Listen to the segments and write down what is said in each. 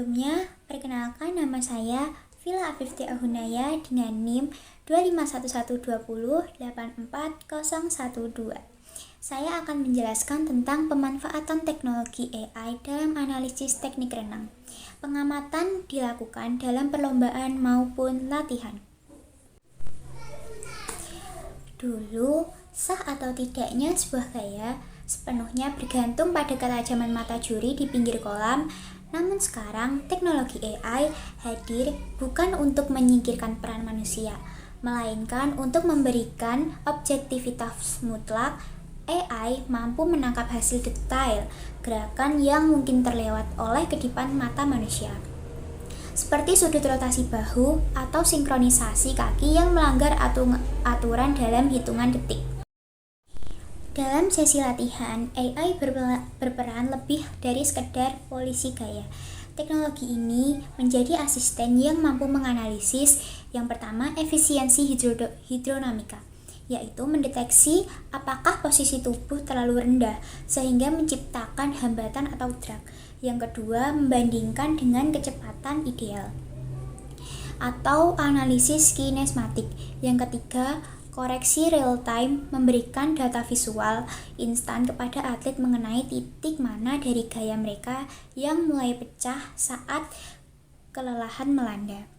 Sebelumnya, perkenalkan nama saya Vila Afifti Ahunaya dengan NIM 25120840012. Saya akan menjelaskan tentang pemanfaatan teknologi AI dalam analisis teknik renang. Pengamatan dilakukan dalam perlombaan maupun latihan. Dulu, sah atau tidaknya sebuah gaya sepenuhnya bergantung pada ketajaman mata juri di pinggir kolam. Namun sekarang, teknologi AI hadir bukan untuk menyingkirkan peran manusia, melainkan untuk memberikan objektivitas mutlak. AI mampu menangkap hasil detail gerakan yang mungkin terlewat oleh kedipan mata manusia, seperti sudut rotasi bahu atau sinkronisasi kaki yang melanggar aturan dalam hitungan detik. Dalam sesi latihan, AI berperan lebih dari sekedar polisi gaya. Teknologi ini menjadi asisten yang mampu menganalisis yang pertama efisiensi hidrodinamika, yaitu mendeteksi apakah posisi tubuh terlalu rendah sehingga menciptakan hambatan atau drag. Yang kedua, membandingkan dengan kecepatan ideal atau analisis kinesmatik. Yang ketiga, koreksi real time, memberikan data visual instan kepada atlet mengenai titik mana dari gaya mereka yang mulai pecah saat kelelahan melanda.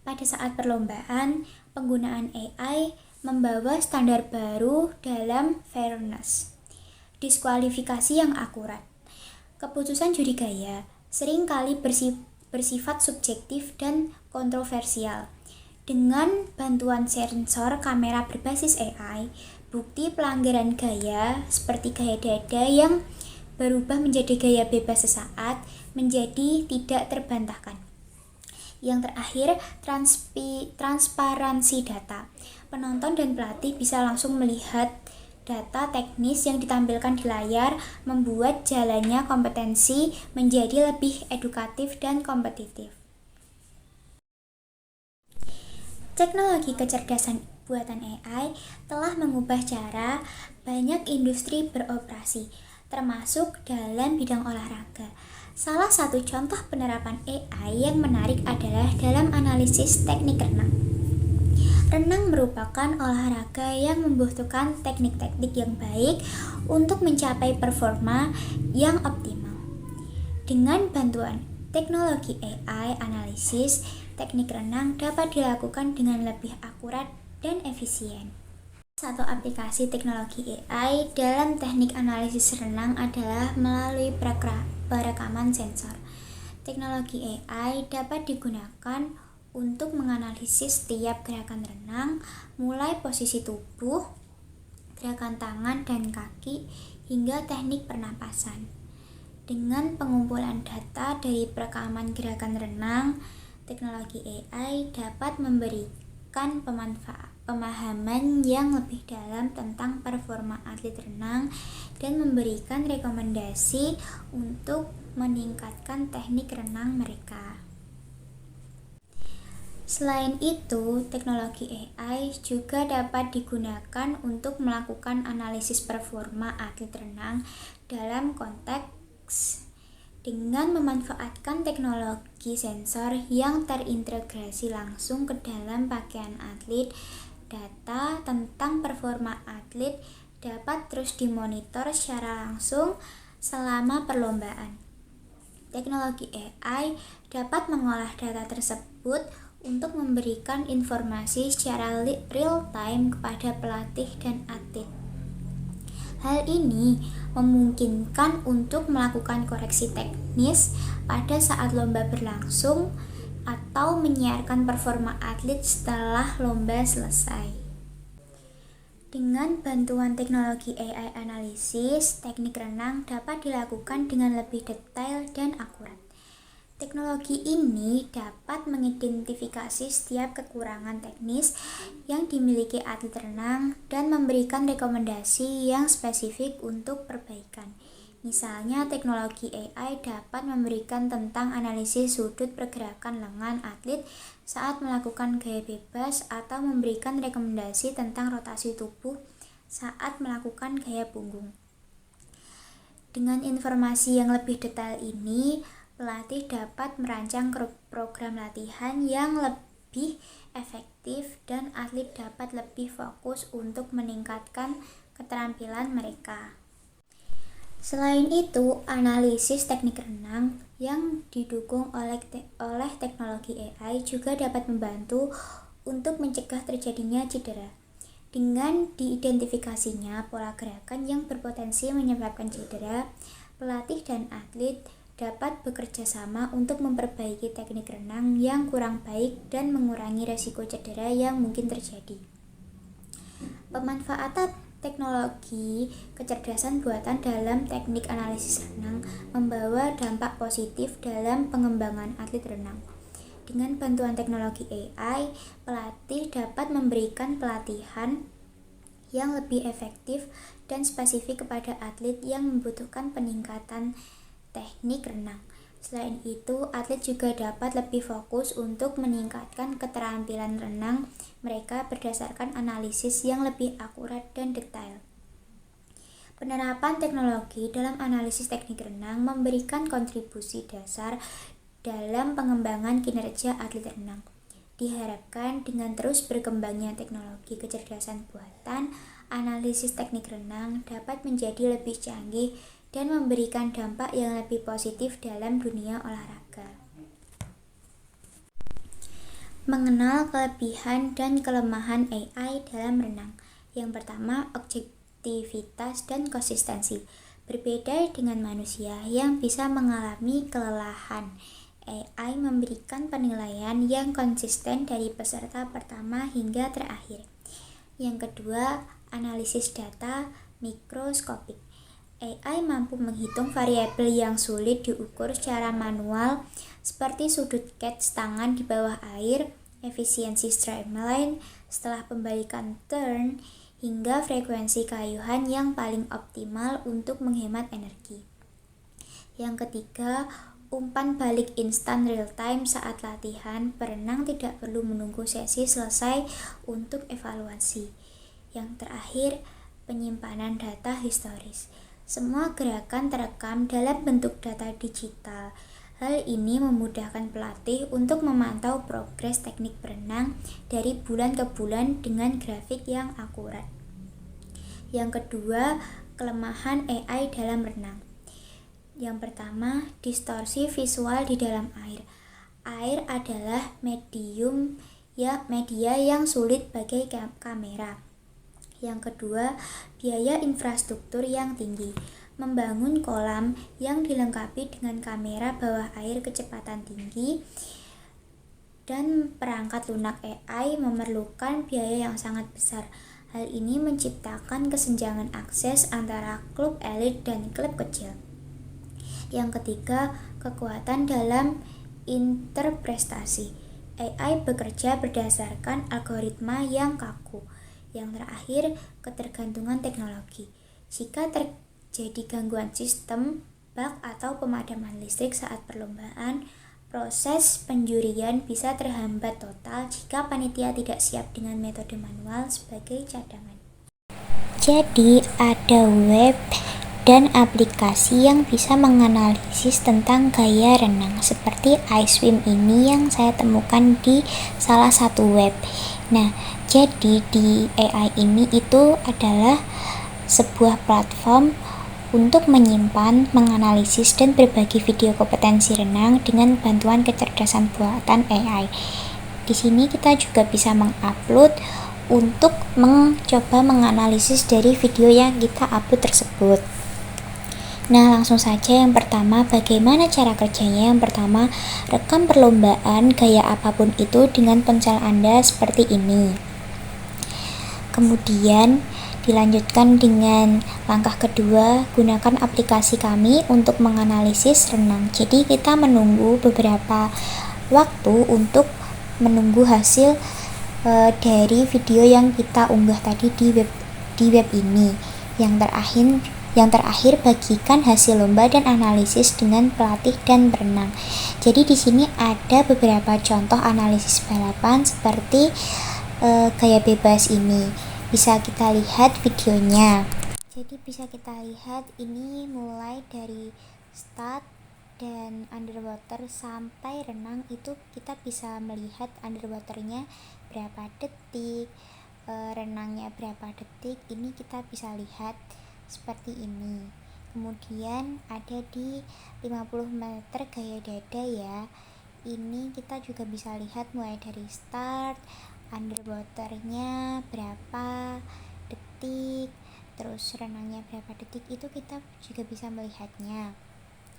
Pada saat perlombaan, penggunaan AI membawa standar baru dalam fairness, diskualifikasi yang akurat. Keputusan juri gaya seringkali bersifat subjektif dan kontroversial. Dengan bantuan sensor kamera berbasis AI, bukti pelanggaran gaya seperti gaya dada yang berubah menjadi gaya bebas sesaat menjadi tidak terbantahkan. Yang terakhir, transparansi data. Penonton dan pelatih bisa langsung melihat data teknis yang ditampilkan di layar, membuat jalannya kompetensi menjadi lebih edukatif dan kompetitif. Teknologi kecerdasan buatan AI telah mengubah cara banyak industri beroperasi, termasuk dalam bidang olahraga. Salah satu contoh penerapan AI yang menarik adalah dalam analisis teknik renang. Renang merupakan olahraga yang membutuhkan teknik-teknik yang baik untuk mencapai performa yang optimal. Dengan bantuan teknologi AI analisis, teknik renang dapat dilakukan dengan lebih akurat dan efisien. Satu aplikasi teknologi AI dalam teknik analisis renang adalah melalui perekaman sensor. Teknologi AI dapat digunakan untuk menganalisis setiap gerakan renang, mulai posisi tubuh, gerakan tangan dan kaki, hingga teknik pernapasan. Dengan pengumpulan data dari perekaman gerakan renang, teknologi AI dapat memberikan pemahaman yang lebih dalam tentang performa atlet renang dan memberikan rekomendasi untuk meningkatkan teknik renang mereka. Selain itu, teknologi AI juga dapat digunakan untuk melakukan analisis performa atlet renang dalam konteks dengan memanfaatkan teknologi sensor yang terintegrasi langsung ke dalam pakaian atlet. Data tentang performa atlet dapat terus dimonitor secara langsung selama perlombaan. Teknologi AI dapat mengolah data tersebut untuk memberikan informasi secara real time kepada pelatih dan atlet. Hal ini memungkinkan untuk melakukan koreksi teknis pada saat lomba berlangsung atau menyiarkan performa atlet setelah lomba selesai. Dengan bantuan teknologi AI analisis, teknik renang dapat dilakukan dengan lebih detail dan akurat. Teknologi ini dapat mengidentifikasi setiap kekurangan teknis yang dimiliki atlet renang dan memberikan rekomendasi yang spesifik untuk perbaikan. Misalnya, teknologi AI dapat memberikan tentang analisis sudut pergerakan lengan atlet saat melakukan gaya bebas atau memberikan rekomendasi tentang rotasi tubuh saat melakukan gaya punggung. Dengan informasi yang lebih detail ini, pelatih dapat merancang program latihan yang lebih efektif dan atlet dapat lebih fokus untuk meningkatkan keterampilan mereka. Selain itu, analisis teknik renang yang didukung oleh teknologi AI juga dapat membantu untuk mencegah terjadinya cedera. Dengan diidentifikasinya pola gerakan yang berpotensi menyebabkan cedera, pelatih dan atlet dapat bekerja sama untuk memperbaiki teknik renang yang kurang baik dan mengurangi risiko cedera yang mungkin terjadi. Pemanfaatan teknologi kecerdasan buatan dalam teknik analisis renang membawa dampak positif dalam pengembangan atlet renang. Dengan bantuan teknologi AI, pelatih dapat memberikan pelatihan yang lebih efektif dan spesifik kepada atlet yang membutuhkan peningkatan teknik renang. Selain itu, atlet juga dapat lebih fokus untuk meningkatkan keterampilan renang mereka berdasarkan analisis yang lebih akurat dan detail. Penerapan teknologi dalam analisis teknik renang memberikan kontribusi dasar dalam pengembangan kinerja atlet renang. Diharapkan dengan terus berkembangnya teknologi kecerdasan buatan, analisis teknik renang dapat menjadi lebih canggih dan memberikan dampak yang lebih positif dalam dunia olahraga. Mengenal kelebihan dan kelemahan AI dalam renang. Yang pertama, objektivitas dan konsistensi. Berbeda dengan manusia yang bisa mengalami kelelahan, AI memberikan penilaian yang konsisten dari peserta pertama hingga terakhir. Yang kedua, analisis data mikroskopik. AI mampu menghitung variabel yang sulit diukur secara manual seperti sudut catch tangan di bawah air, efisiensi streamline setelah pembalikan turn, hingga frekuensi kayuhan yang paling optimal untuk menghemat energi. Yang ketiga, umpan balik instan real time saat latihan. Perenang tidak perlu menunggu sesi selesai untuk evaluasi. Yang terakhir, penyimpanan data historis. Semua gerakan terekam dalam bentuk data digital. Hal ini memudahkan pelatih untuk memantau progres teknik berenang dari bulan ke bulan dengan grafik yang akurat. Yang kedua, kelemahan AI dalam renang. Yang pertama, distorsi visual di dalam air. Air adalah media yang sulit bagi kamera. Yang kedua, biaya infrastruktur yang tinggi. Membangun kolam yang dilengkapi dengan kamera bawah air kecepatan tinggi dan perangkat lunak AI memerlukan biaya yang sangat besar. Hal ini menciptakan kesenjangan akses antara klub elit dan klub kecil. Yang ketiga, kekuatan dalam interpretasi. AI bekerja berdasarkan algoritma yang kaku. Yang terakhir, ketergantungan teknologi. Jika terjadi gangguan sistem, bug atau pemadaman listrik saat perlombaan, proses penjurian bisa terhambat total jika panitia tidak siap dengan metode manual sebagai cadangan. Jadi, ada web dan aplikasi yang bisa menganalisis tentang gaya renang seperti iSwim ini yang saya temukan di salah satu web. Nah, jadi di AI ini itu adalah sebuah platform untuk menyimpan, menganalisis dan berbagi video kompetensi renang dengan bantuan kecerdasan buatan AI. Di sini kita juga bisa mengupload untuk mencoba menganalisis dari video yang kita upload tersebut. Nah, langsung saja yang pertama, bagaimana cara kerjanya? Yang pertama, rekam perlombaan gaya apapun itu dengan ponsel Anda seperti ini. Kemudian dilanjutkan dengan langkah kedua, gunakan aplikasi kami untuk menganalisis renang. Jadi kita menunggu beberapa waktu untuk menunggu hasil dari video yang kita unggah tadi di web ini. Yang terakhir, bagikan hasil lomba dan analisis dengan pelatih dan berenang. Jadi di sini ada beberapa contoh analisis balapan seperti gaya bebas ini. Bisa kita lihat videonya. Jadi bisa kita lihat ini mulai dari start dan underwater sampai renang itu kita bisa melihat underwaternya berapa detik, renangnya berapa detik, ini kita bisa lihat seperti ini. Kemudian ada di 50 meter gaya dada ya, ini kita juga bisa lihat mulai dari start, underwaternya berapa detik, terus renangnya berapa detik, itu kita juga bisa melihatnya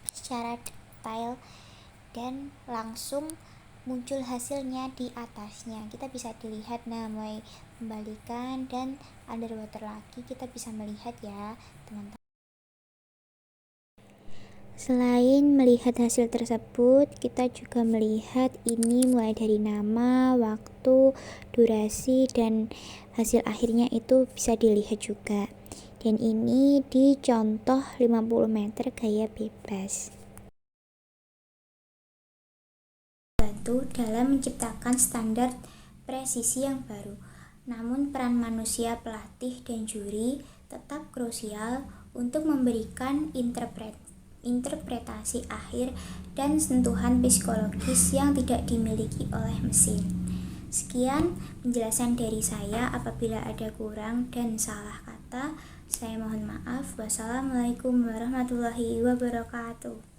secara detail dan langsung muncul hasilnya di atasnya. Kita bisa dilihat, nah mulai kembalikan dan underwater lagi kita bisa melihat ya teman-teman. Selain melihat hasil tersebut, kita juga melihat ini mulai dari nama, waktu, durasi, dan hasil akhirnya itu bisa dilihat juga. Dan ini di contoh 50 meter gaya bebas. Bantu dalam menciptakan standar presisi yang baru. Namun peran manusia pelatih dan juri tetap krusial untuk memberikan interpretasi akhir dan sentuhan psikologis yang tidak dimiliki oleh mesin. Sekian penjelasan dari saya. Apabila ada kurang dan salah kata, saya mohon maaf. Wassalamualaikum warahmatullahi wabarakatuh.